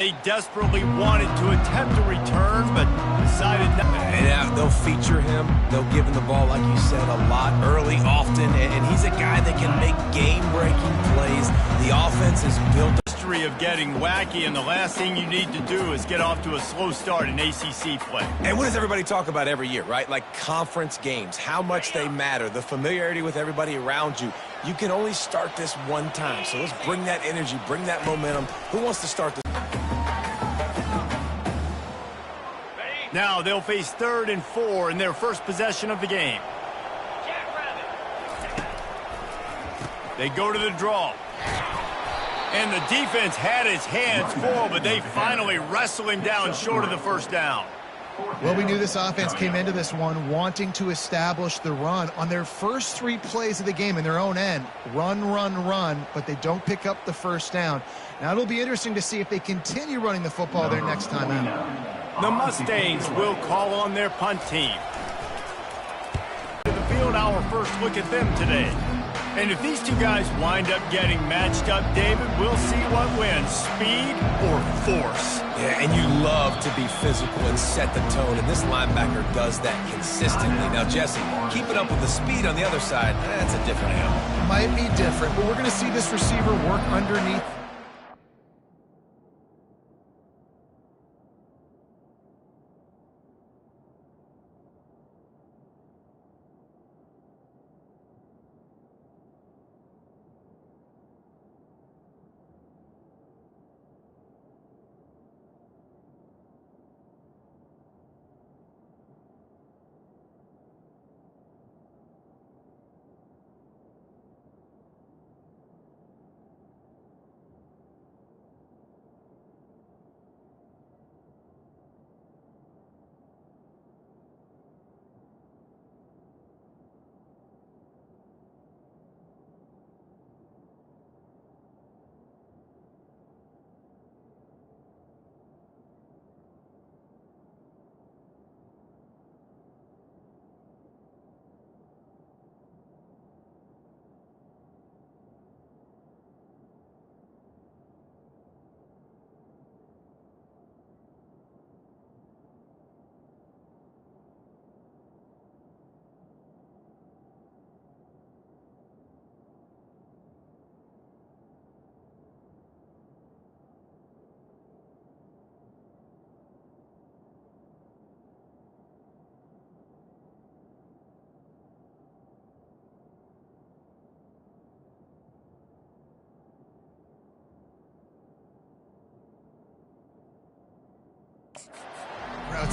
They desperately wanted to attempt a return, but decided not. And they'll feature him. They'll give him the ball, like you said, a lot, early, often. And he's a guy that can make game-breaking plays. The offense is built. History of getting wacky, and the last thing you need to do is get off to a slow start in ACC play. And what does everybody talk about every year, right? Like conference games, how much they matter, the familiarity with everybody around you. You can only start this one time. So let's bring that energy, bring that momentum. Who wants to start this? Now they'll face 3rd and 4 in their first possession of the game. They go to the draw. And the defense had his hands full, but they finally wrestle him down short of the first down. Well, we knew this offense came into this one wanting to establish the run on their first 3 plays of the game in their own end. Run, run, run, but they don't pick up the first down. Now it'll be interesting to see if they continue running the football their next time out. The Mustangs will call on their punt team. To the field, our first look at them today. And if these two guys wind up getting matched up, David, we'll see what wins, speed or force. Yeah, and you love to be physical and set the tone, and this linebacker does that consistently. Now, Jesse, keeping up with the speed on the other side, that's a different animal. Might be different, but we're going to see this receiver work underneath.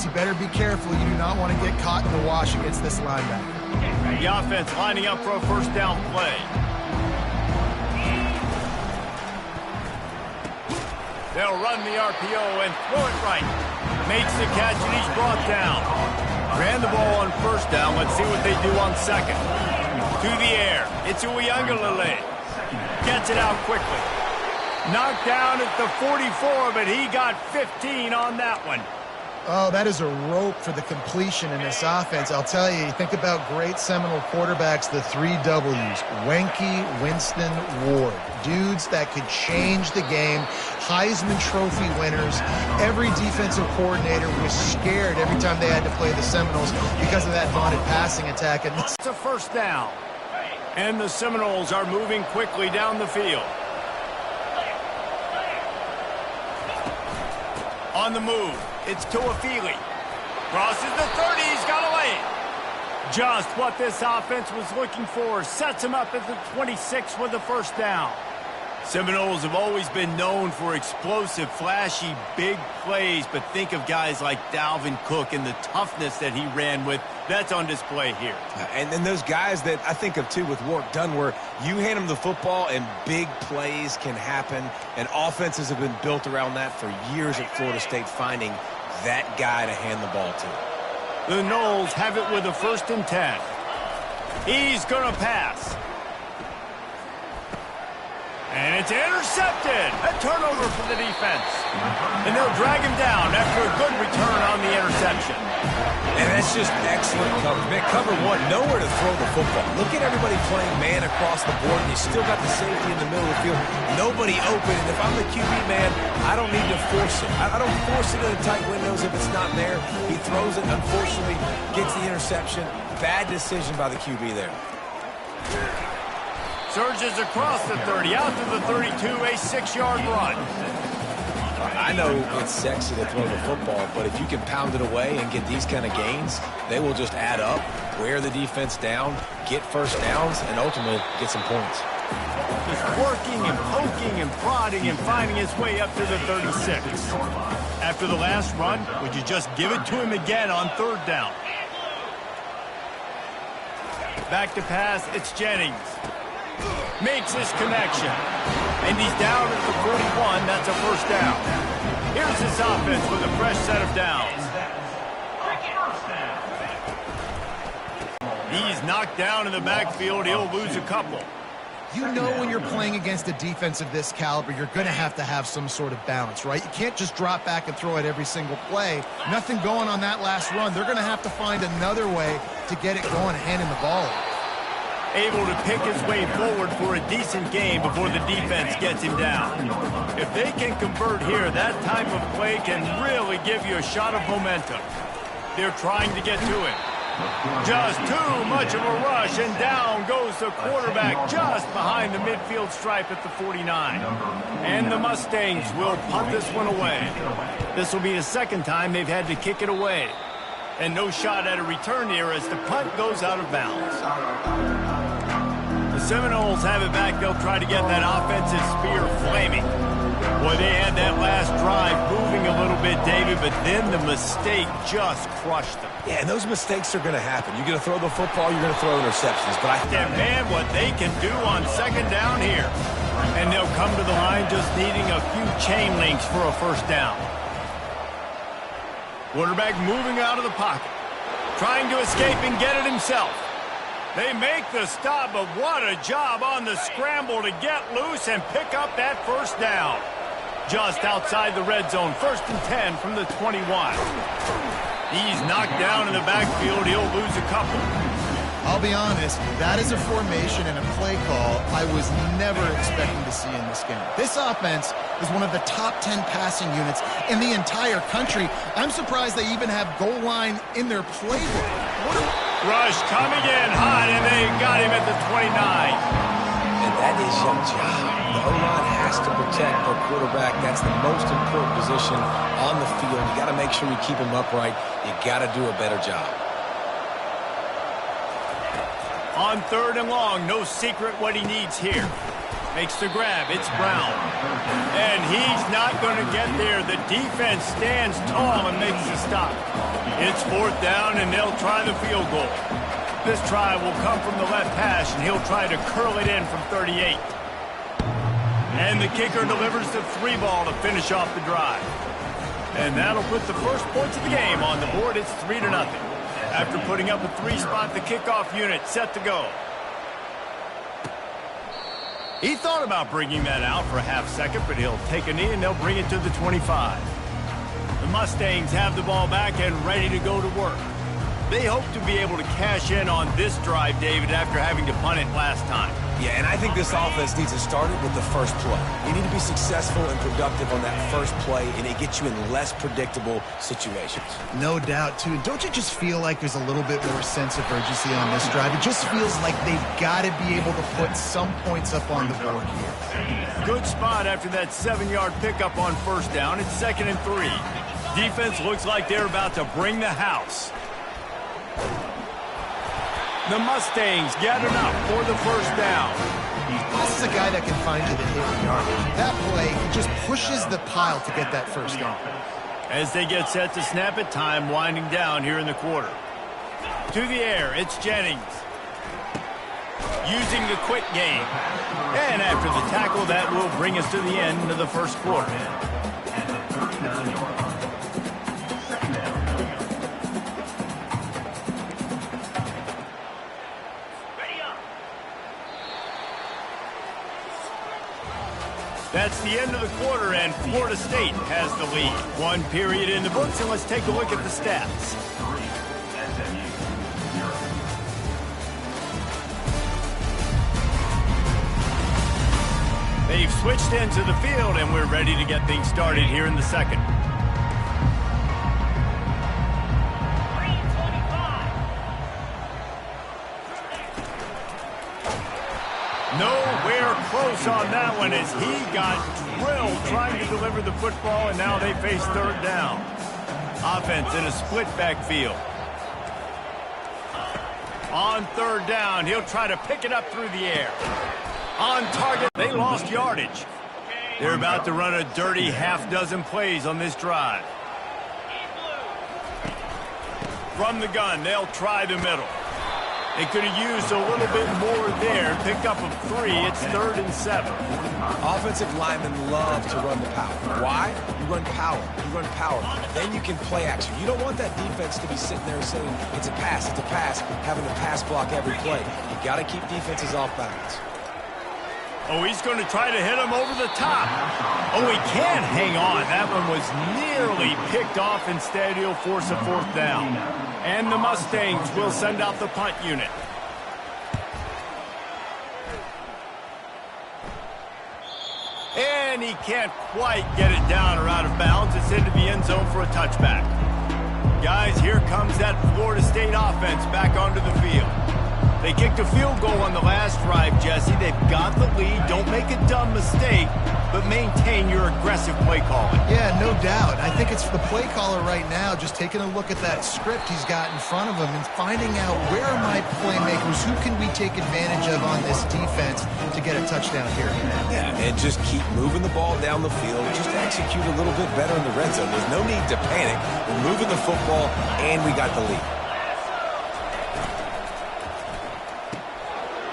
You better be careful. You do not want to get caught in the wash against this linebacker. The offense lining up for a first down play. They'll run the RPO and throw it right. Makes the catch and he's brought down. Ran the ball on first down. Let's see what they do on second. To the air. It's Uiagalelei. Gets it out quickly. Knocked down at the 44, but he got 15 on that one. Oh, that is a rope for the completion in this offense. I'll tell you, think about great Seminole quarterbacks, the 3 W's. Wenke, Winston, Ward. Dudes that could change the game. Heisman Trophy winners. Every defensive coordinator was scared every time they had to play the Seminoles because of that vaunted passing attack. And it's a first down. And the Seminoles are moving quickly down the field. On the move. It's Toafili. Crosses the 30. He's got away. Just what this offense was looking for. Sets him up at the 26 with the first down. Seminoles have always been known for explosive, flashy, big plays, but think of guys like Dalvin Cook and the toughness that he ran with. That's on display here. And then those guys that I think of, too, with Warwick Dunn, where you hand them the football and big plays can happen, and offenses have been built around that for years at Florida State, finding that guy to hand the ball to. The Noles have it with a 1st and 10. He's going to pass. And it's intercepted. A turnover for the defense. And they'll drag him down after a good return on the interception. And that's just excellent coverage. Man, cover one, nowhere to throw the football. Look at everybody playing man across the board, and you still got the safety in the middle of the field. Nobody open, and if I'm the QB, man, I don't need to force it. I don't force it in the tight windows if it's not there. He throws it, unfortunately, gets the interception. Bad decision by the QB there. Surges across the 30, out to the 32, a 6-yard run. I know it's sexy to throw the football, but if you can pound it away and get these kind of gains, they will just add up, wear the defense down, get first downs, and ultimately get some points. He's working and poking and prodding and finding his way up to the 36. After the last run, would you just give it to him again on 3rd down? Back to pass, it's Jennings. Makes his connection. And he's down at the 41. That's a first down. Here's his offense with a fresh set of downs. He's knocked down in the backfield. He'll lose a couple. You know when you're playing against a defense of this caliber, you're going to have some sort of balance, right? You can't just drop back and throw it every single play. Nothing going on that last run. They're going to have to find another way to get it going, handing the ball. Able to pick his way forward for a decent game before the defense gets him down. If they can convert here, that type of play can really give you a shot of momentum. They're trying to get to him. Just too much of a rush, and down goes the quarterback just behind the midfield stripe at the 49. And the Mustangs will punt this one away. This will be the second time they've had to kick it away. And no shot at a return here as the punt goes out of bounds. The Seminoles have it back. They'll try to get that offensive spear flaming. Boy, they had that last drive moving a little bit, David, but then the mistake just crushed them. Yeah, and those mistakes are going to happen. You're going to throw the football, you're going to throw interceptions. But and man, what they can do on 2nd down here. And they'll come to the line just needing a few chain links for a first down. Quarterback moving out of the pocket. Trying to escape and get it himself. They make the stop, but what a job on the scramble to get loose and pick up that first down. Just outside the red zone, 1st and 10 from the 21. He's knocked down in the backfield. He'll lose a couple. I'll be honest, that is a formation and a play call I was never expecting to see in this game. This offense is one of the top 10 passing units in the entire country. I'm surprised they even have goal line in their playbook. Rush coming in hot, and they got him at the 29. And that is your job. The O-line has to protect their quarterback. That's the most important position on the field. You got to make sure you keep him upright. You got to do a better job. On 3rd and long, no secret what he needs here. Makes the grab. It's Brown. And he's not going to get there. The defense stands tall and makes the stop. It's 4th down, and they'll try the field goal. This try will come from the left hash, and he'll try to curl it in from 38. And the kicker delivers the 3 ball to finish off the drive. And that'll put the first points of the game on the board. It's 3-0. After putting up a 3-spot, the kickoff unit set to go. He thought about bringing that out for a half second, but he'll take a knee and they'll bring it to the 25. The Mustangs have the ball back and ready to go to work. They hope to be able to cash in on this drive, David, after having to punt it last time. Yeah, and I think this offense needs to start it with the first play. You need to be successful and productive on that first play, and it gets you in less predictable situations. No doubt, too. Don't you just feel like there's a little bit more sense of urgency on this drive? It just feels like they've got to be able to put some points up on the board here. Good spot after that 7-yard pickup on 1st down. It's 2nd and 3. Defense looks like they're about to bring the house. The Mustangs get enough for the first down. This is a guy that can find you the hidden yardage. That play, he just pushes the pile to get that first down. As they get set to snap it, time winding down here in the quarter. To the air, it's Jennings. Using the quick game. And after the tackle, that will bring us to the end of the first quarter. That's the end of the quarter, and Florida State has the lead. One period in the books, and let's take a look at the stats. They've switched into the field, and we're ready to get things started here in the second. Nowhere close on that one as he got drilled trying to deliver the football, and now they face third down. Offense in a split backfield. On third down, he'll try to pick it up through the air. On target, they lost yardage. They're about to run a dirty half-dozen plays on this drive. From the gun, they'll try the middle. They could have used a little bit more there. Pick up of 3. It's 3rd and 7. Offensive linemen love to run the power. Why? You run power. You run power. Then you can play action. You don't want that defense to be sitting there saying, it's a pass, having to pass block every play. You got to keep defenses off balance. Oh, he's going to try to hit him over the top. Oh, he can't hang on. That one was nearly picked off. Instead, he'll force a 4th down. And the Mustangs will send out the punt unit. And he can't quite get it down or out of bounds. It's into the end zone for a touchback. Guys, here comes that Florida State offense back onto the field. They kicked a field goal on the last drive, Jesse. They've got the lead. Don't make a dumb mistake, but maintain your aggressive play calling. Yeah, no doubt. I think it's the play caller right now just taking a look at that script he's got in front of him and finding out where are my playmakers, who can we take advantage of on this defense to get a touchdown here. Yeah, and just keep moving the ball down the field. Just execute a little bit better in the red zone. There's no need to panic. We're moving the football, and we got the lead.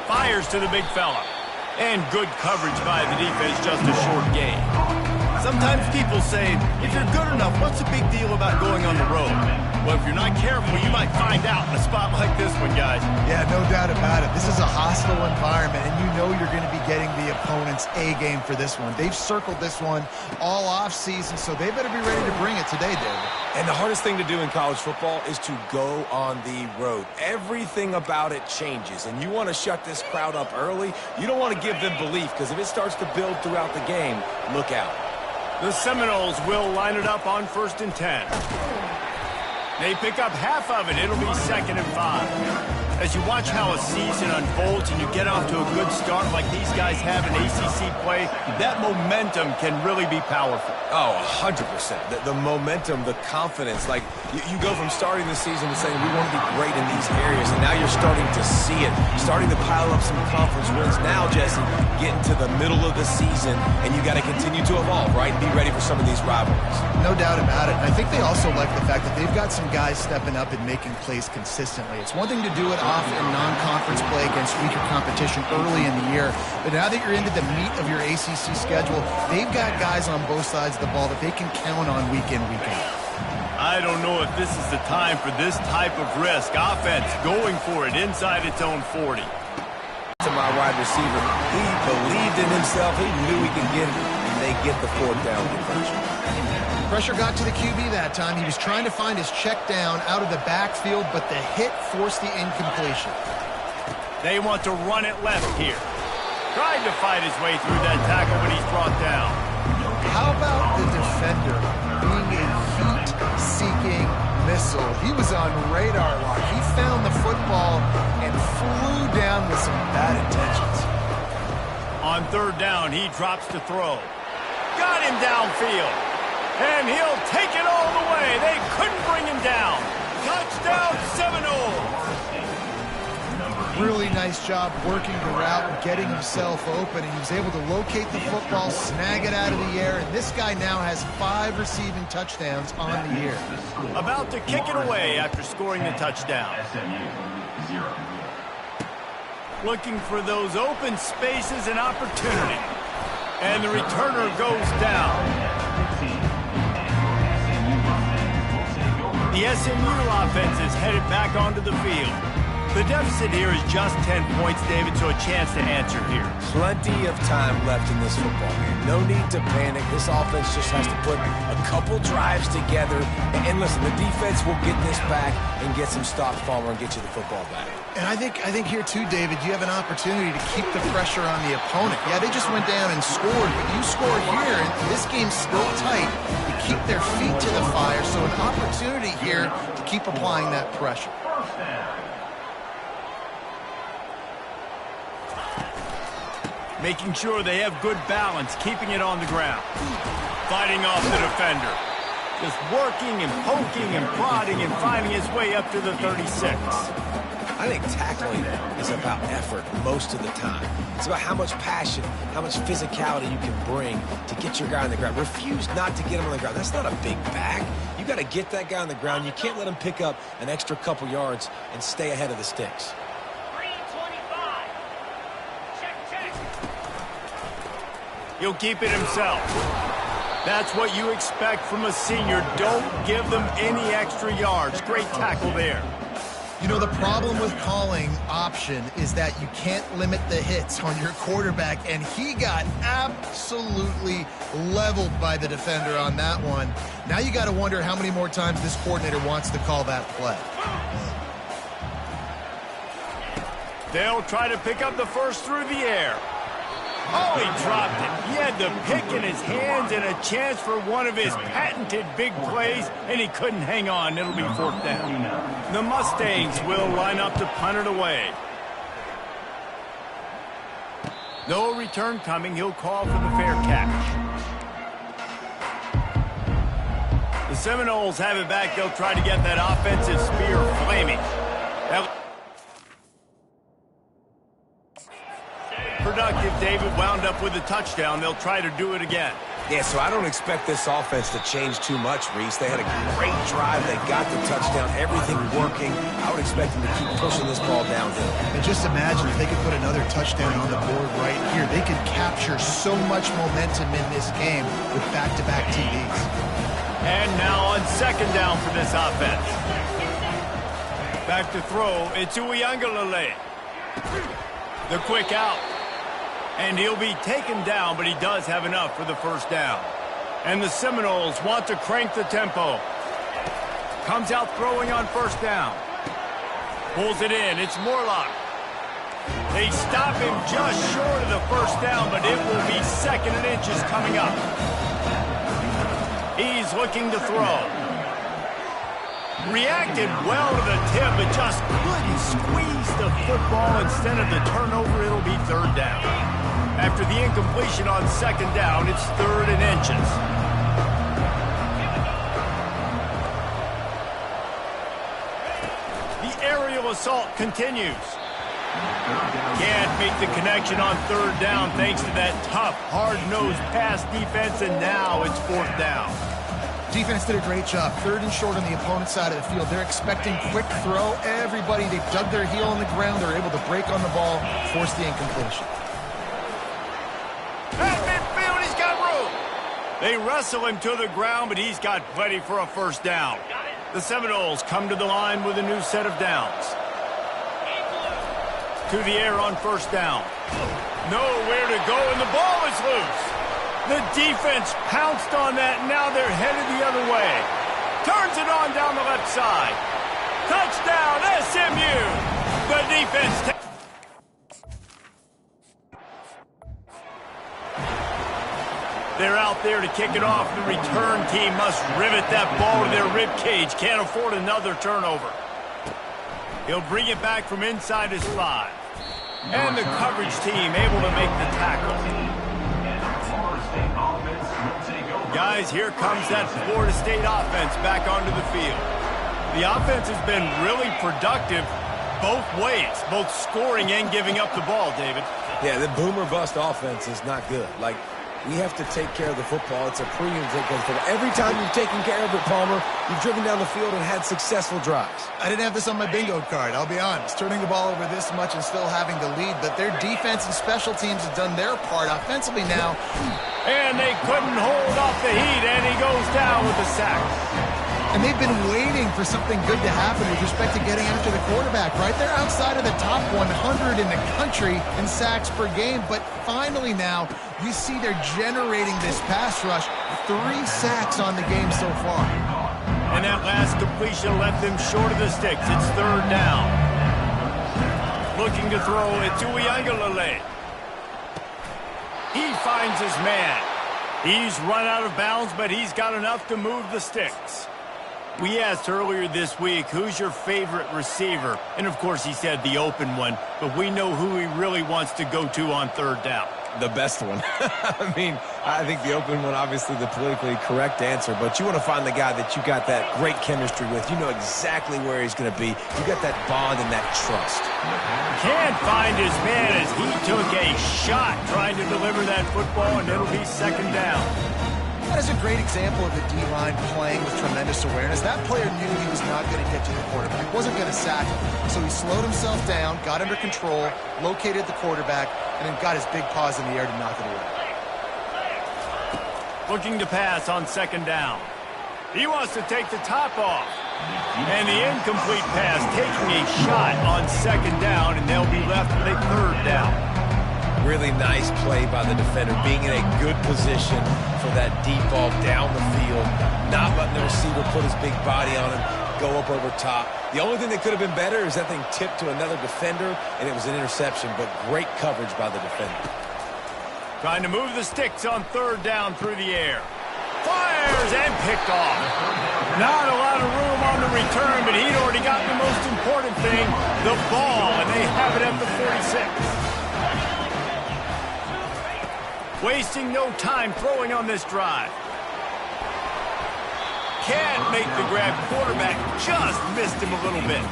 Fires to the big fella. And good coverage by the defense, just a short gain. Sometimes people say, if you're good enough, what's the big deal about going on the road? Well, if you're not careful, you might find out in a spot like this one, guys. Yeah, no doubt about it. This is a hostile environment, and you know you're going to be getting the opponent's A game for this one. They've circled this one all offseason, so they better be ready to bring it today, David. And the hardest thing to do in college football is to go on the road. Everything about it changes, and you want to shut this crowd up early. You don't want to give them belief, because if it starts to build throughout the game, look out. The Seminoles will line it up on 1st and 10. They pick up half of it. It'll be 2nd and 5. As you watch how a season unfolds and you get off to a good start like these guys have in ACC play, that momentum can really be powerful. Oh, 100%. The momentum, the confidence. Like, you go from starting the season to saying we want to be great in these areas, and now you're starting to see it. Starting to pile up some conference wins. Now, Jesse, getting to the middle of the season, and you got to continue to evolve, right? Be ready for some of these rivalries. No doubt about it. And I think they also like the fact that they've got some guys stepping up and making plays consistently. It's one thing to do it off in non-conference play against weaker competition early in the year, but now that you're into the meat of your ACC schedule, they've got guys on both sides of the ball that they can count on week in, week out. I don't know if this is the time for this type of risk. Offense going for it inside its own 40. To my wide receiver, he believed in himself. He knew he could get it, and they get the 4th down conversion. Pressure got to the QB that time. He was trying to find his check down out of the backfield, but the hit forced the incompletion. They want to run it left here. Tried to fight his way through that tackle, but he's brought down. How about the defender being a heat-seeking missile? He was on radar lock. He found the football and flew down with some bad intentions. On 3rd down, he drops to throw. Got him downfield. And he'll take it all the way. They couldn't bring him down. Touchdown, Seminoles. Really nice job working the route and getting himself open. And he was able to locate the football, snag it out of the air. And this guy now has 5 receiving touchdowns on the year. About to kick it away after scoring the touchdown. Looking for those open spaces and opportunity. And the returner goes down. The SMU offense is headed back onto the field. The deficit here is just 10 points, David, so a chance to answer here. Plenty of time left in this football game. No need to panic. This offense just has to put a couple drives together. And listen, the defense will get this back and get some stops, Palmer, and get you the football back. And I think here, too, David, you have an opportunity to keep the pressure on the opponent. Yeah, they just went down and scored, but you scored here, and this game's still tight. You keep their feet to the fire, so an opportunity here to keep applying that pressure. Making sure they have good balance, keeping it on the ground. Fighting off the defender. Just working and poking and prodding and finding his way up to the 36. I think tackling is about effort most of the time. It's about how much passion, how much physicality you can bring to get your guy on the ground. Refuse not to get him on the ground. That's not a big back. You got to get that guy on the ground. You can't let him pick up an extra couple yards and stay ahead of the sticks. He'll keep it himself. That's what you expect from a senior. Don't give them any extra yards. Great tackle there. You know, the problem with calling option is that you can't limit the hits on your quarterback, and he got absolutely leveled by the defender on that one. Now you got to wonder how many more times this coordinator wants to call that play. They'll try to pick up the first through the air. Oh, he dropped it. He had the pick in his hands and a chance for one of his patented big plays, and he couldn't hang on. It'll be fourth down. The Mustangs will line up to punt it away. No return coming. He'll call for the fair catch. The Seminoles have it back. They'll try to get that offensive spear flaming. Productive. David wound up with a touchdown. They'll try to do it again. Yeah, so I don't expect this offense to change too much, Reese. They had a great drive. They got the touchdown. Everything working. I would expect them to keep pushing this ball downhill. And just imagine if they could put another touchdown on the board right here. They could capture so much momentum in this game with back-to-back TDs. And now on second down for this offense. Back to throw. It's Uiagalelei. The quick out. And he'll be taken down, but he does have enough for the first down. And the Seminoles want to crank the tempo. Comes out throwing on first down. Pulls it in. It's Morlock. They stop him just short of the first down, but it will be second and inches coming up. He's looking to throw. Reacted well to the tip, but just couldn't squeeze the football. Instead of the turnover, it'll be third down. After the incompletion on second down, it's third and inches. The aerial assault continues. Can't make the connection on third down thanks to that tough, hard-nosed pass defense, and now it's fourth down. Defense did a great job. Third and short on the opponent's side of the field. They're expecting quick throw. Everybody, they dug their heel on the ground. They're able to break on the ball, force the incompletion. At midfield, he's got room. They wrestle him to the ground, but he's got plenty for a first down. The Seminoles come to the line with a new set of downs. To the air on first down. Nowhere to go, and the ball is loose. The defense pounced on that, and now they're headed the other way. Turns it on down the left side. Touchdown, SMU. The defense. They're out there to kick it off. The return team must rivet that ball to their rib cage. Can't afford another turnover. He'll bring it back from inside his 5. And the coverage team able to make the tackle. Guys, here comes that Florida State offense back onto the field. The offense has been really productive both ways, both scoring and giving up the ball, David. Yeah, the boomer bust offense is not good. Like, we have to take care of the football. It's a premium to take care of the football. Every time you've taken care of it, Palmer, you've driven down the field and had successful drives. I didn't have this on my bingo card, I'll be honest. Turning the ball over this much and still having to lead, but their defense and special teams have done their part offensively now. And they couldn't hold off the heat, and he goes down with the sack. And they've been waiting for something good to happen with respect to getting after the quarterback, right? They're outside of the top 100 in the country in sacks per game, but finally now you see they're generating this pass rush. 3 sacks on the game so far. And that last completion left them short of the sticks. It's 3rd down. Looking to throw it to Uiagalelei. He finds his man. He's run out of bounds, but he's got enough to move the sticks. We asked earlier this week, who's your favorite receiver? And, of course, he said the open one, but we know who he really wants to go to on 3rd down. The best one. I mean, I think the open one, obviously the politically correct answer, but you want to find the guy that you got that great chemistry with. You know exactly where he's going to be. You got that bond and that trust. Can't find his man as he took a shot trying to deliver that football, and it'll be 2nd down. That is a great example of the D-line playing with tremendous awareness. That player knew he was not going to get to the quarterback. Wasn't going to sack him. So he slowed himself down, got under control, located the quarterback, and then got his big paws in the air to knock it away. Looking to pass on 2nd down. He wants to take the top off. And the incomplete pass taking a shot on 2nd down, and they'll be left with a 3rd down. Really nice play by the defender, being in a good position for that deep ball down the field, not letting the receiver put his big body on him, go up over top. The only thing that could have been better is that thing tipped to another defender, and it was an interception, but great coverage by the defender. Trying to move the sticks on 3rd down through the air. Fires and picked off. Not a lot of room on the return, but he'd already got the most important thing, the ball, and they have it at the 46. Wasting no time throwing on this drive. Can't make the grab. Quarterback just missed him a little bit.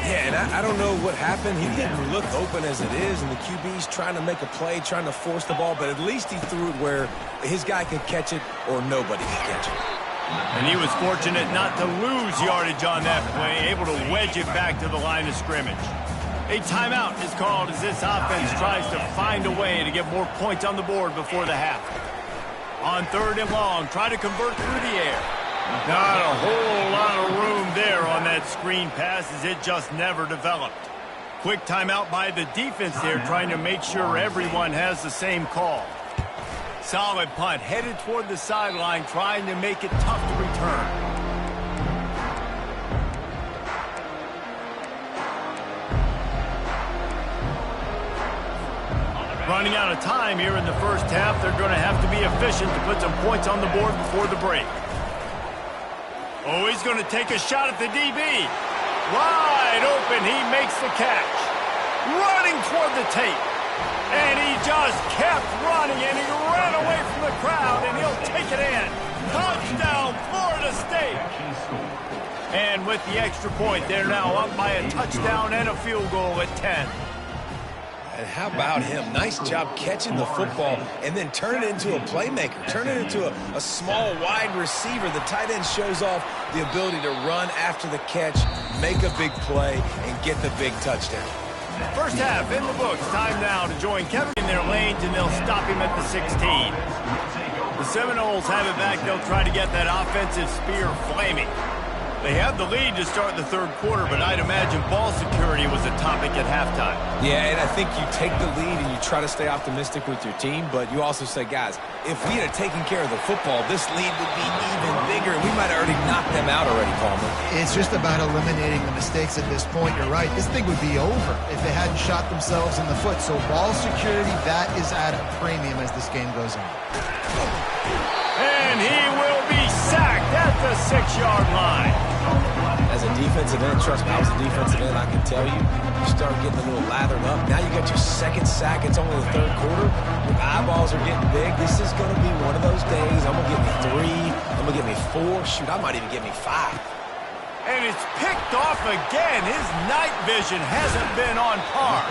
Yeah, and I don't know what happened. He didn't look open as it is, and the QB's trying to make a play, trying to force the ball, but at least he threw it where his guy could catch it or nobody could catch it. And he was fortunate not to lose yardage on that play, able to wedge it back to the line of scrimmage. A timeout is called as this offense tries to find a way to get more points on the board before the half. On 3rd and long, try to convert through the air. Not a whole lot of room there on that screen pass as it just never developed. Quick timeout by the defense there, trying to make sure everyone has the same call. Solid punt, headed toward the sideline, trying to make it tough to return. Running out of time here in the first half. They're going to have to be efficient to put some points on the board before the break. Oh, he's going to take a shot at the DB. Wide open, he makes the catch. Running toward the tape. And he just kept running, and he ran away from the crowd, and he'll take it in. Touchdown, Florida State. And with the extra point, they're now up by a touchdown and a field goal at 10. And how about him? Nice job catching the football and then turn it into a playmaker. Turn it into a small, wide receiver. The tight end shows off the ability to run after the catch, make a big play, and get the big touchdown. First half in the books. Time now to join Kevin in their lanes, and they'll stop him at the 16. The Seminoles have it back. They'll try to get that offensive spear flaming. They have the lead to start the 3rd quarter, but I'd imagine ball security was a topic at halftime. Yeah, and I think you take the lead and you try to stay optimistic with your team, but you also say, guys, if we had taken care of the football, this lead would be even bigger, and we might have already knocked them out already, Palmer. It's just about eliminating the mistakes at this point. You're right. This thing would be over if they hadn't shot themselves in the foot. So ball security, that is at a premium as this game goes on. And he will be sacked at the 6-yard line. As a defensive end, trust me, I was a defensive end, I can tell you, you start getting a little lathered up. Now you got your 2nd sack. It's only the 3rd quarter. Your eyeballs are getting big. This is going to be one of those days. I'm going to get me 3. I'm going to get me 4. Shoot, I might even get me 5. And it's picked off again. His night vision hasn't been on par.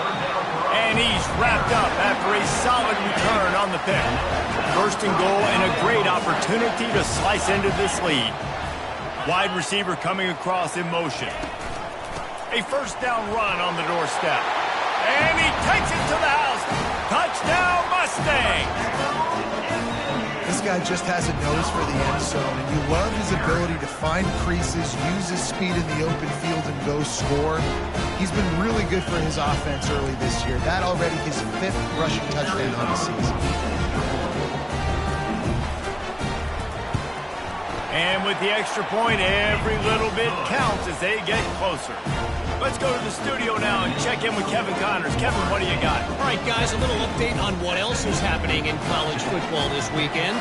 And he's wrapped up after a solid return on the pick. 1st and goal and a great opportunity to slice into this lead. Wide receiver coming across in motion. A 1st down run on the doorstep. And he takes it to the house. Touchdown, Mustangs! This guy just has a nose for the end zone, and you love his ability to find creases, use his speed in the open field, and go score. He's been really good for his offense early this year. That already his 5th rushing touchdown on the season. And with the extra point, every little bit counts as they get closer. Let's go to the studio now and check in with Kevin Connors. Kevin, what do you got? All right, guys, a little update on what else is happening in college football this weekend.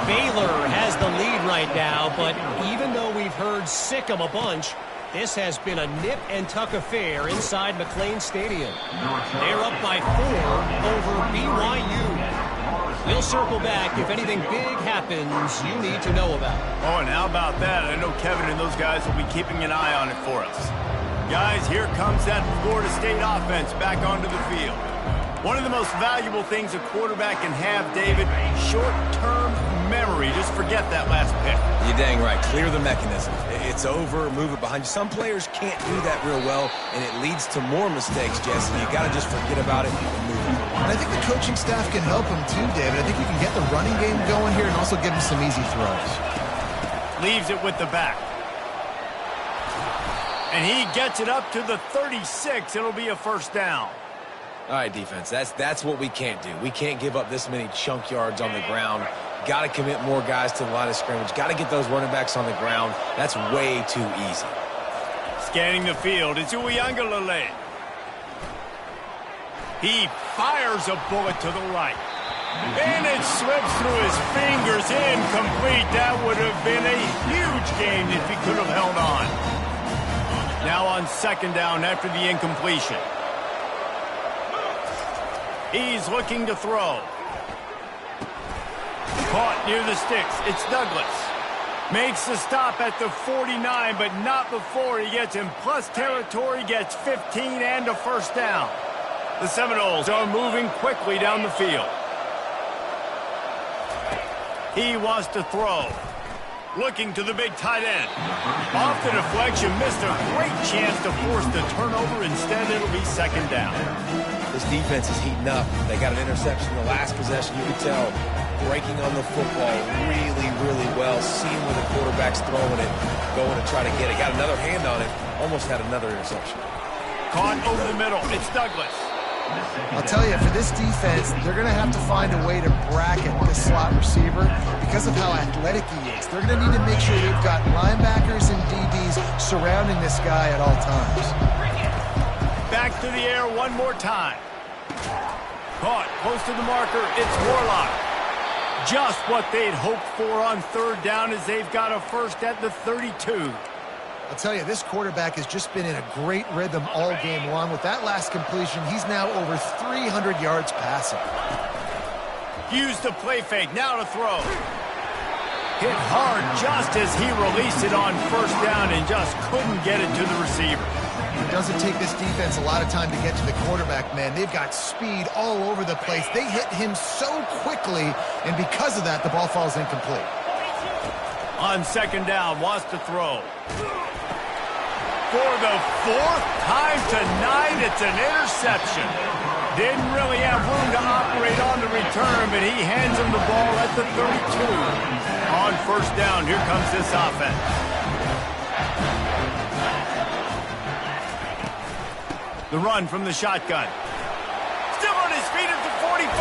Baylor has the lead right now, but even though we've heard sick 'em a bunch, this has been a nip-and-tuck affair inside McLean Stadium. They're up by 4 over BYU. We'll circle back if anything big happens you need to know about. Oh, and how about that? I know Kevin and those guys will be keeping an eye on it for us. Guys, here comes that Florida State offense back onto the field. One of the most valuable things a quarterback can have, David, short-term memory. Just forget that last pick. You're dang right. Clear the mechanism. It's over. Move it behind you. Some players can't do that real well, and it leads to more mistakes, Jesse. You got to just forget about it and move it. And I think the coaching staff can help him too, David. I think you can get the running game going here and also give him some easy throws. Leaves it with the back. And he gets it up to the 36. It'll be a first down. All right, defense, that's what we can't do. We can't give up this many chunk yards on the ground. Got to commit more guys to the line of scrimmage. Got to get those running backs on the ground. That's way too easy. Scanning the field, it's Uiagalelei. He fires a bullet to the right. And it slips through his fingers, incomplete. That would have been a huge gain if he could have held on. Now on second down after the incompletion. He's looking to throw. Caught near the sticks. It's Douglas. Makes the stop at the 49, but not before he gets in plus territory, gets 15 and a first down. The Seminoles are moving quickly down the field. He wants to throw. Looking to the big tight end. Off the deflection, missed a great chance to force the turnover. Instead, it'll be second down. This defense is heating up. They got an interception the last possession. You could tell breaking on the football really, really well. Seeing where the quarterback's throwing it, going to try to get it. Got another hand on it. Almost had another interception. Caught over the middle. It's Douglas. I'll tell you, for this defense, they're going to have to find a way to bracket this slot receiver because of how athletic he is. They're going to need to make sure they've got linebackers and DBs surrounding this guy at all times. Back to the air one more time. Caught close to the marker. It's Warlock. Just what they'd hoped for on third down as they've got a first at the 32. I'll tell you, this quarterback has just been in a great rhythm all game long. With that last completion, he's now over 300 yards passing. Used the play fake, now to throw. Hit hard just as he released it on first down and just couldn't get it to the receiver. It doesn't take this defense a lot of time to get to the quarterback, man. They've got speed all over the place. They hit him so quickly, and because of that, the ball falls incomplete. On second down, wants to throw. For the 4th time tonight, it's an interception. Didn't really have room to operate on the return, but he hands him the ball at the 32. On first down, here comes this offense. The run from the shotgun. Still on his feet at the 45.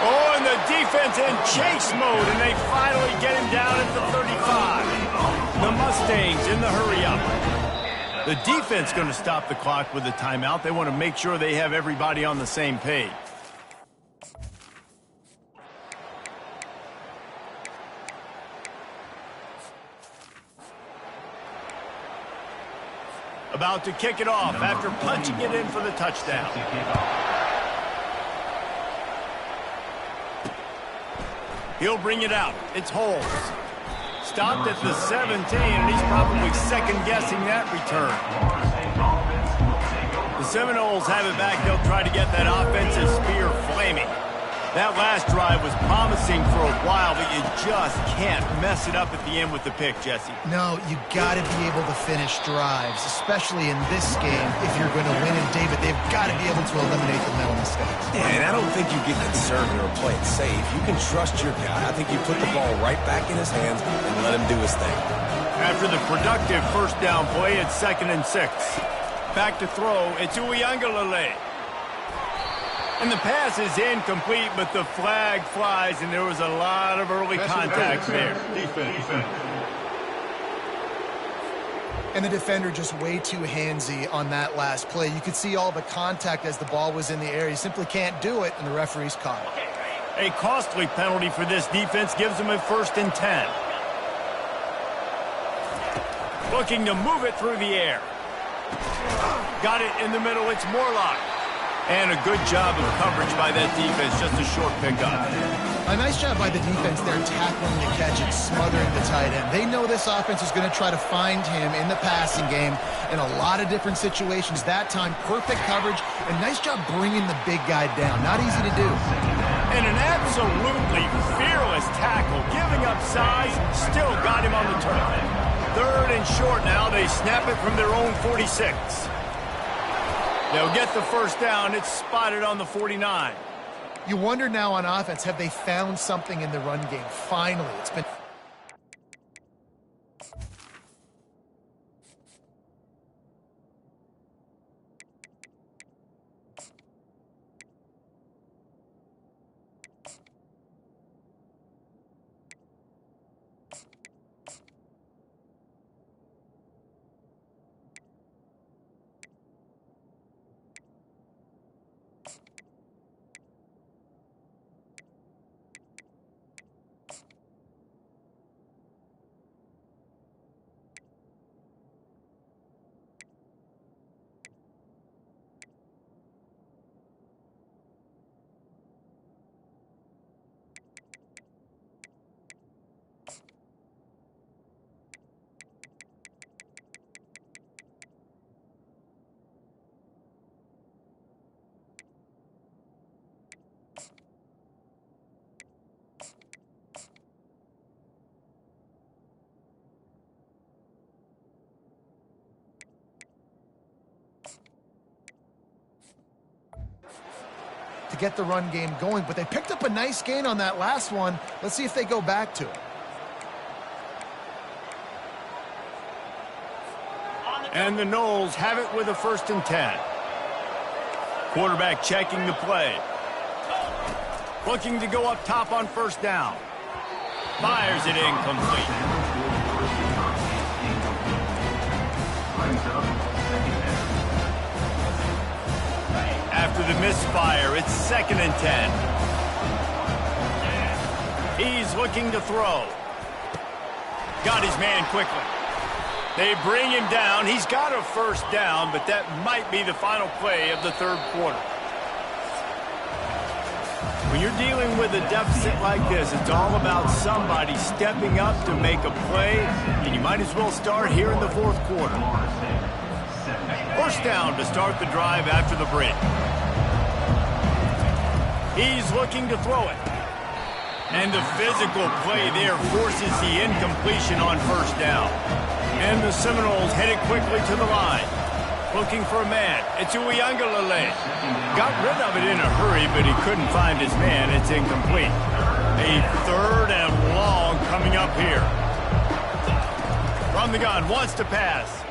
Oh, and the defense in chase mode, and they finally get him down at the 35. The Mustangs in the hurry-up. The defense going to stop the clock with a timeout. They want to make sure they have everybody on the same page. About to kick it off after punching it in for the touchdown. He'll bring it out. It's Holmes. Stopped at the 17, and he's probably second-guessing that return. The Seminoles have it back. They'll try to get that offensive spear flaming. That last drive was promising for a while, but you just can't mess it up at the end with the pick, Jesse. No, you got to be able to finish drives, especially in this game. If you're going to win, and David, they've got to be able to eliminate the mental mistakes. Yeah, and I don't think you get conservative or play it safe. You can trust your guy. I think you put the ball right back in his hands and let him do his thing. After the productive first down play, it's 2nd and 6. Back to throw, it's Uiagalelei. And the pass is incomplete, but the flag flies, and there was a lot of early contact there. And the defender just way too handsy on that last play. You could see all the contact as the ball was in the air. He simply can't do it, and the referee's caught it. A costly penalty for this defense gives them a 1st and 10. Looking to move it through the air. Got it in the middle, it's Morlock. And a good job of coverage by that defense, just a short pickup. A nice job by the defense there tackling the catch and smothering the tight end. They know this offense is going to try to find him in the passing game in a lot of different situations. That time, perfect coverage, and nice job bringing the big guy down. Not easy to do. And an absolutely fearless tackle, giving up size, still got him on the turf. 3rd and short now, they snap it from their own 46. They'll get the first down. It's spotted on the 49. You wonder now on offense, have they found something in the run game? Finally, it's been... to get the run game going, but they picked up a nice gain on that last one. Let's see if they go back to it. And the Noles have it with a 1st and 10. Quarterback checking the play. Looking to go up top on 1st down. Fires it incomplete. After the misfire, it's 2nd and 10. He's looking to throw. Got his man quickly. They bring him down. He's got a 1st down, but that might be the final play of the 3rd quarter. When you're dealing with a deficit like this, it's all about somebody stepping up to make a play, and you might as well start here in the 4th quarter. 1st down to start the drive after the break. He's looking to throw it. And the physical play there forces the incompletion on 1st down. And the Seminoles headed quickly to the line. Looking for a man. It's Uiagalelei. Got rid of it in a hurry, but he couldn't find his man. It's incomplete. A 3rd and long coming up here. From the gun, wants to pass.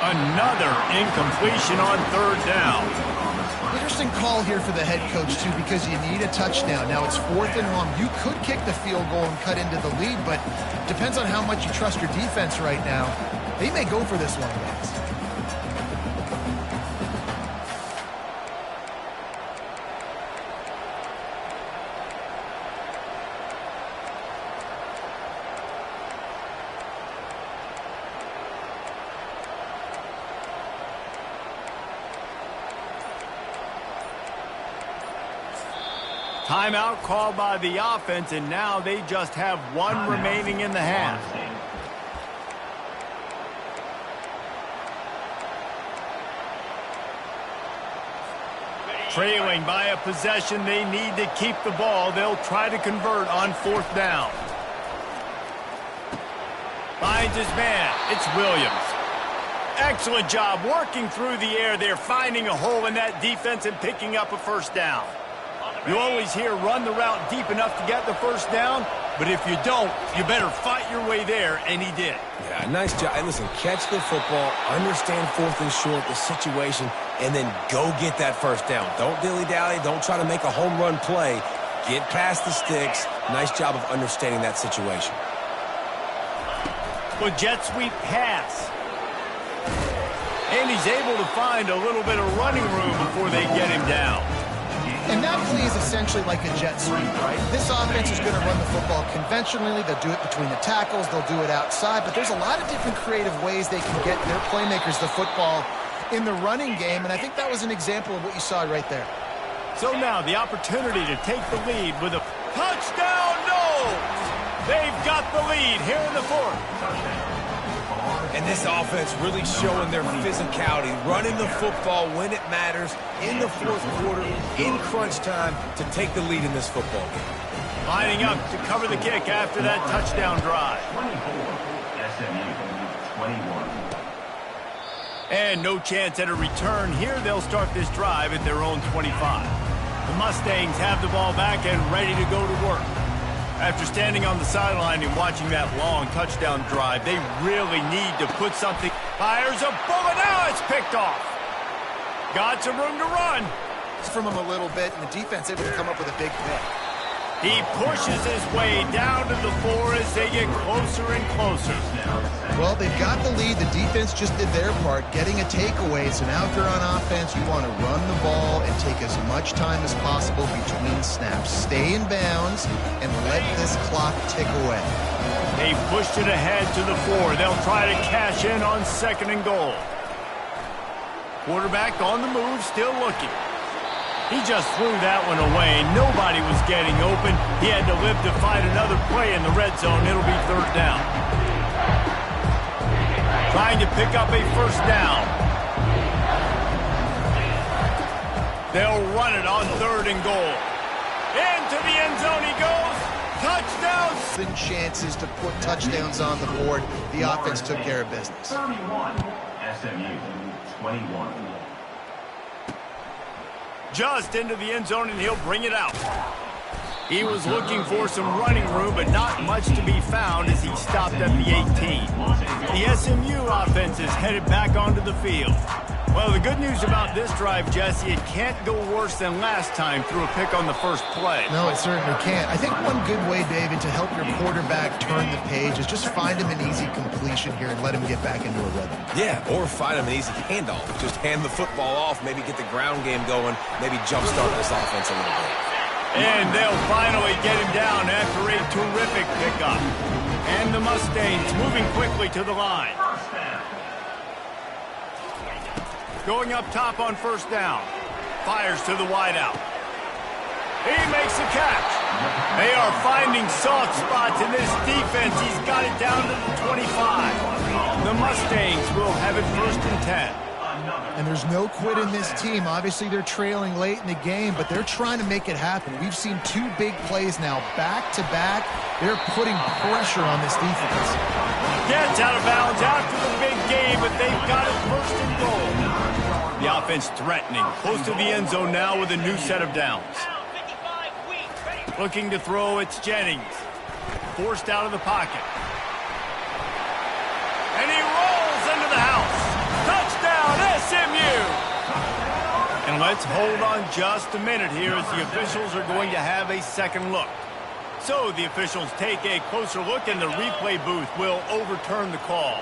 Another incompletion on 3rd down. Interesting call here for the head coach, too, because you need a touchdown. Now it's 4th and long. You could kick the field goal and cut into the lead, but depends on how much you trust your defense right now. They may go for this one, guys. Timeout called by the offense, and now they just have 1 remaining in the half. Trailing by a possession, they need to keep the ball. They'll try to convert on 4th down. Finds his man. It's Williams. Excellent job working through the air there, finding a hole in that defense and picking up a 1st down. You always hear run the route deep enough to get the 1st down, but if you don't, you better fight your way there, and he did. Yeah, nice job. And listen, catch the football, understand 4th and short, the situation, and then go get that 1st down. Don't dilly-dally. Don't try to make a home run play. Get past the sticks. Nice job of understanding that situation. Well, jet sweep pass. And he's able to find a little bit of running room before they get him down. And that play is essentially like a jet sweep, right? This offense is going to run the football conventionally. They'll do it between the tackles. They'll do it outside. But there's a lot of different creative ways they can get their playmakers the football in the running game. And I think that was an example of what you saw right there. So now the opportunity to take the lead with a touchdown. No! They've got the lead here in the 4th. And this offense really showing their physicality, running the football when it matters, in the 4th quarter, in crunch time, to take the lead in this football game. Lining up to cover the kick after that touchdown drive. And no chance at a return here. They'll start this drive at their own 25. The Mustangs have the ball back and ready to go to work. After standing on the sideline and watching that long touchdown drive, they really need to put something. Fires a bullet. Now it's picked off. Got some room to run. From him a little bit, and the defense able to come up with a big pick. He pushes his way down to the 4 as they get closer and closer. Well, they've got the lead. The defense just did their part, getting a takeaway. So now if you're on offense, you want to run the ball and take as much time as possible between snaps. Stay in bounds and let this clock tick away. They pushed it ahead to the 4. They'll try to cash in on 2nd and goal. Quarterback on the move, still looking. He just threw that one away. Nobody was getting open. He had to live to fight another play in the red zone. It'll be 3rd down. Trying to pick up a 1st down. They'll run it on 3rd and goal. Into the end zone he goes. Touchdown. Chances to put touchdowns on the board. The offense took care of business. 31, SMU, 21. Just into the end zone, and he'll bring it out. He was looking for some running room, but not much to be found as he stopped at the 18. The SMU offense is headed back onto the field. Well, the good news about this drive, Jesse, it can't go worse than last time through a pick on the 1st play. No, it certainly can't. I think one good way, David, to help your quarterback turn the page is just find him an easy completion here and let him get back into a rhythm. Yeah, or find him an easy handoff. Just hand the football off, maybe get the ground game going, maybe jumpstart this offense a little bit. And they'll finally get him down after a terrific pickup. And the Mustangs moving quickly to the line. Going up top on 1st down. Fires to the wideout. He makes the catch. They are finding soft spots in this defense. He's got it down to the 25. The Mustangs will have it 1st and 10. And there's no quit in this team. Obviously, they're trailing late in the game, but they're trying to make it happen. We've seen 2 big plays now, back-to-back. They're putting pressure on this defense. Gets out of bounds after the big game, but they've got it 1st and goal. The offense threatening, close to the end zone now with a new set of downs. Looking to throw, it's Jennings. Forced out of the pocket. And he rolls into the house. Touchdown, SMU! And let's hold on just a minute here as the officials are going to have a 2nd look. So the officials take a closer look and the replay booth will overturn the call.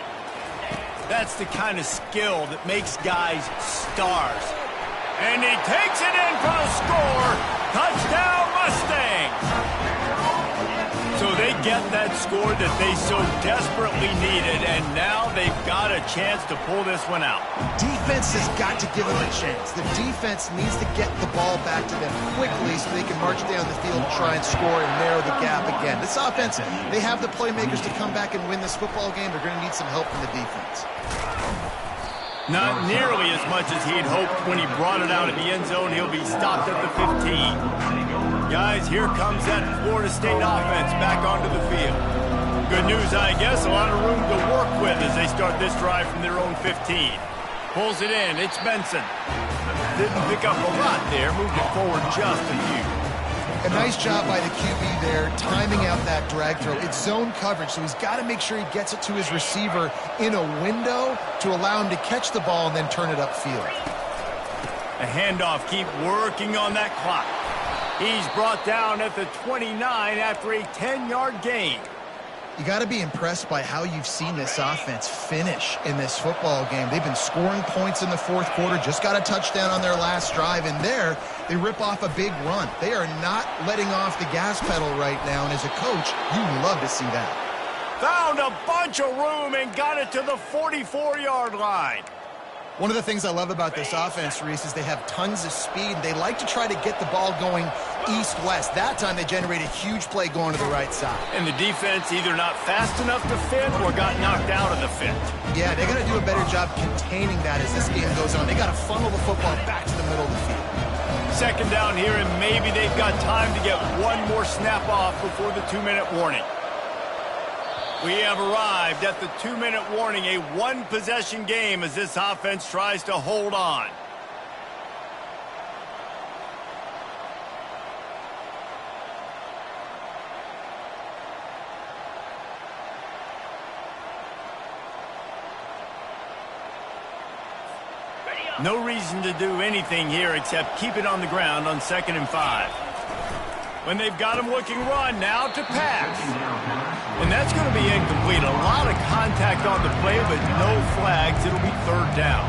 That's the kind of skill that makes guys stars. And he takes it in for the score. Touchdown, Mustangs! So they get that score that they so desperately needed, and now they've got a chance to pull this one out. Defense has got to give them a chance. The defense needs to get the ball back to them quickly so they can march down the field and try and score and narrow the gap again. This offense, they have the playmakers to come back and win this football game. They're going to need some help from the defense. Not nearly as much as he'd hoped when he brought it out of the end zone. He'll be stopped at the 15. Guys, here comes that Florida State offense back onto the field. Good news, I guess, a lot of room to work with as they start this drive from their own 15. Pulls it in, it's Benson. Didn't pick up a lot there, moved it forward just a few. A nice job by the QB there, timing out that drag throw. It's zone coverage, so he's got to make sure he gets it to his receiver in a window to allow him to catch the ball and then turn it upfield. A handoff, keep working on that clock. He's brought down at the 29 after a 10-yard gain. You got to be impressed by how you've seen this offense finish in this football game. They've been scoring points in the fourth quarter, just got a touchdown on their last drive, and there they rip off a big run. They are not letting off the gas pedal right now, and as a coach, you love to see that. Found a bunch of room and got it to the 44-yard line. One of the things I love about this offense, Reese, is they have tons of speed. They like to try to get the ball going east-west. That time they generated a huge play going to the right side. And the defense either not fast enough to fit or got knocked out of the fit. Yeah, they got to do a better job containing that as this game goes on. They got to funnel the football back to the middle of the field. Second down here, and maybe they've got time to get one more snap off before the 2-minute warning. We have arrived at the 2-minute warning, a one-possession game as this offense tries to hold on. No reason to do anything here except keep it on the ground on 2nd and 5. When they've got him looking run, now to pass. And that's going to be incomplete. A lot of contact on the play, but no flags. It'll be 3rd down.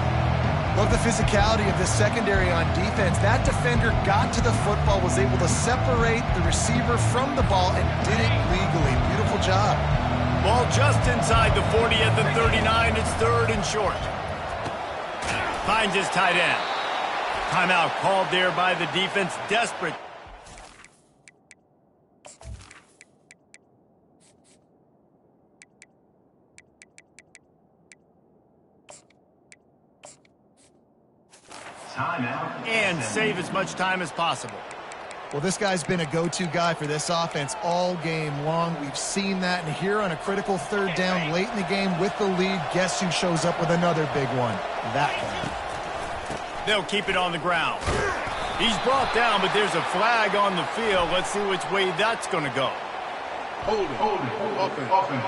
Love the physicality of the secondary on defense. That defender got to the football, was able to separate the receiver from the ball, and did it legally. Beautiful job. Ball just inside the 40 at the 39. It's 3rd and short. Finds his tight end. Timeout called there by the defense. Desperate. And save as much time as possible. Well, this guy's been a go-to guy for this offense all game long. We've seen that, and here on a critical 3rd down late in the game with the lead, guess who shows up with another big one? That guy. They'll keep it on the ground. He's brought down, but there's a flag on the field. Let's see which way that's going to go. Hold it. Offense.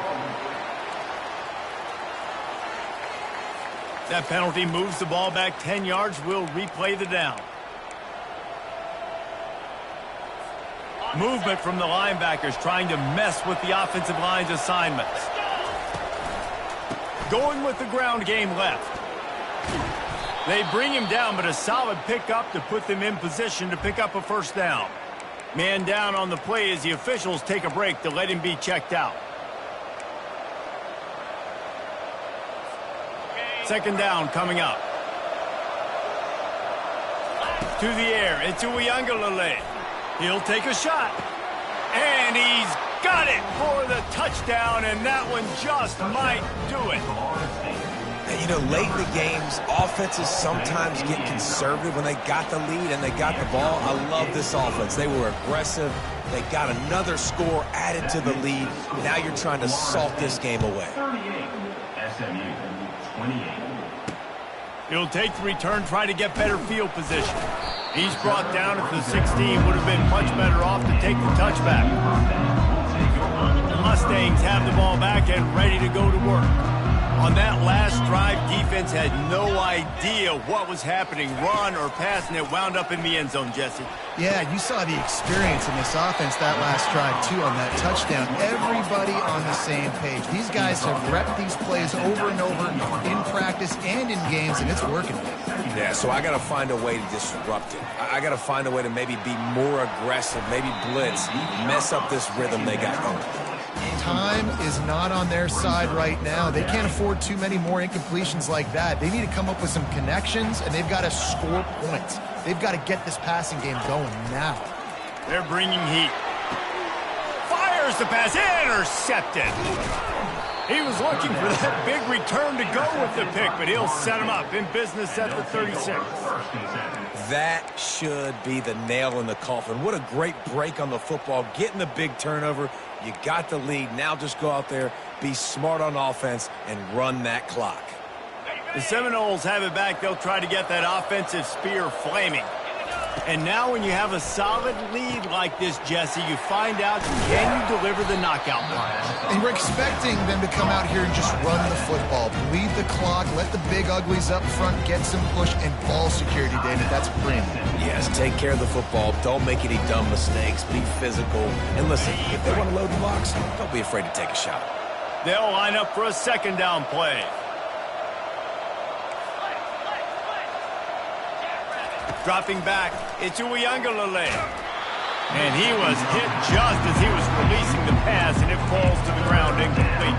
That penalty moves the ball back 10 yards. We'll replay the down. Movement from the linebackers trying to mess with the offensive line's assignments. Going with the ground game left. They bring him down, but a solid pickup to put them in position to pick up a 1st down. Man down on the play as the officials take a break to let him be checked out. 2nd down coming up. To the air. It's Uiagalelei. He'll take a shot. And he's got it for the touchdown, and that one just might do it. And, you know, late in the games, offenses sometimes get conservative when they got the lead and they got the ball. I love this offense. They were aggressive. They got another score added to the lead. Now you're trying to salt this game away. 38, SMU, 28. He'll take the return, try to get better field position. He's brought down at the 16. Would have been much better off to take the touchback. The Mustangs have the ball back and ready to go to work. On that last drive, defense had no idea what was happening, run or pass, and it wound up in the end zone, Jesse. Yeah, you saw the experience in this offense that last drive, too, on that touchdown. Everybody on the same page. These guys have repped these plays over and over in practice and in games, and it's working. Yeah, so I got to find a way to disrupt it. I got to find a way to maybe be more aggressive, maybe blitz, mess up this rhythm they got going. Time is not on their side right now. They can't afford too many more incompletions like that. They need to come up with some connections, and they've got to score points. They've got to get this passing game going now. They're bringing heat. Fires the pass, intercepted. He was looking for that big return to go with the pick, but he'll set him up in business at the 36. That should be the nail in the coffin. What a great break on the football, getting the big turnover. You got the lead. Now just go out there, be smart on offense, and run that clock. The Seminoles have it back. They'll try to get that offensive spear flaming. And now when you have a solid lead like this, Jesse, you find out, can you deliver the knockout punch? And we're expecting them to come out here and just run the football, bleed the clock, let the big uglies up front get some push, and ball security, David. That's premium. Yes, take care of the football. Don't make any dumb mistakes. Be physical. And listen, if they want to load the box, don't be afraid to take a shot. They'll line up for a second down play. Dropping back, it's Uiagalelei. And he was hit just as he was releasing the pass, and it falls to the ground incomplete.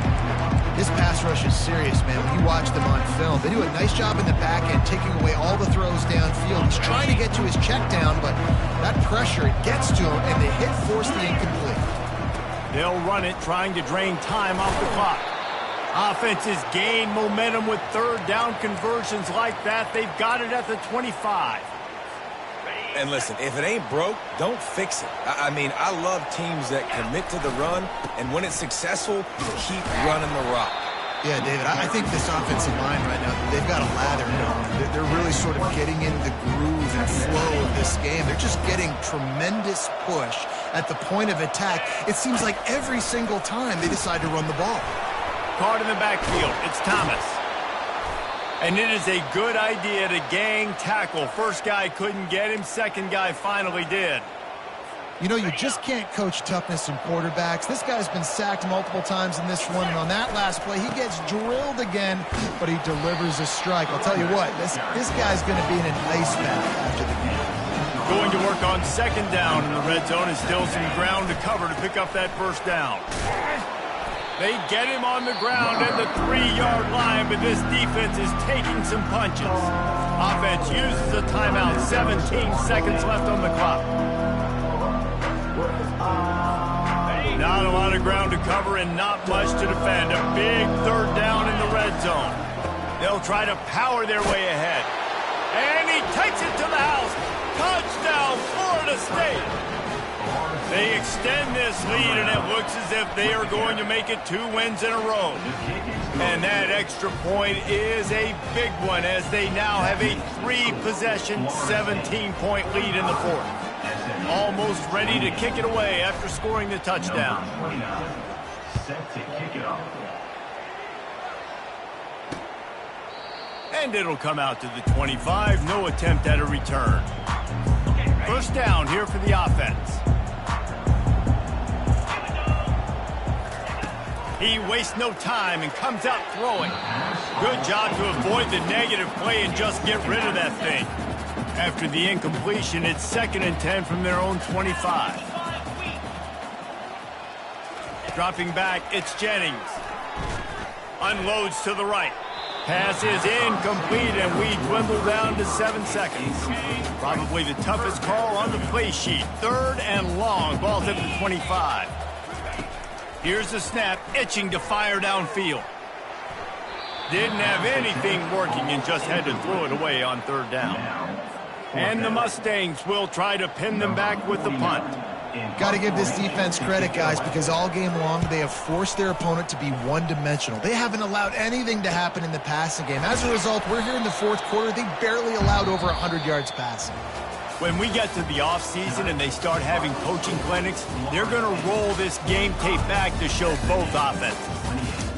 This pass rush is serious, man. When you watch them on film, they do a nice job in the back end, taking away all the throws downfield. He's trying to get to his check down, but that pressure, it gets to him, and the hit forced the incomplete. They'll run it, trying to drain time off the clock. Offenses gain momentum with third down conversions like that. They've got it at the 25. And listen, if it ain't broke, don't fix it. I mean, I love teams that commit to the run, and when it's successful, keep running the rock. Yeah, David, I think this offensive line right now, they've got a lather going. They're really sort of getting in the groove and flow of this game. They're just getting tremendous push at the point of attack. It seems like every single time they decide to run the ball. Caught in the backfield, it's Thomas. And it is a good idea to gang tackle. First guy couldn't get him, second guy finally did. You know, you just can't coach toughness in quarterbacks. This guy's been sacked multiple times in this one, and on that last play, he gets drilled again, but he delivers a strike. I'll tell you what, this guy's going to be in an ice bath after the game. Going to work on second down in the red zone, and still some ground to cover to pick up that first down. They get him on the ground at the 3-yard line, but this defense is taking some punches. Offense uses a timeout, 17 seconds left on the clock. Not a lot of ground to cover and not much to defend. A big third down in the red zone. They'll try to power their way ahead. And he takes it to the house. Touchdown, Florida State. They extend this lead, and it looks as if they are going to make it 2 wins in a row. And that extra point is a big one, as they now have a 3-possession, 17-point lead in the fourth. Almost ready to kick it away after scoring the touchdown. Set to kick it off. And it'll come out to the 25. No attempt at a return. First down here for the offense. He wastes no time and comes out throwing. Good job to avoid the negative play and just get rid of that thing. After the incompletion, it's 2nd and 10 from their own 25. Dropping back, it's Jennings. Unloads to the right. Pass is incomplete, and we dwindle down to 7 seconds. Probably the toughest call on the play sheet. 3rd and long. Ball's at the 25. Here's the snap, itching to fire downfield. Didn't have anything working and just had to throw it away on 3rd down. And the Mustangs will try to pin them back with the punt. Got to give this defense credit, guys, because all game long they have forced their opponent to be one-dimensional. They haven't allowed anything to happen in the passing game. As a result, we're here in the 4th quarter. They barely allowed over 100 yards passing. When we get to the offseason and they start having coaching clinics, they're going to roll this game tape back to show both offenses.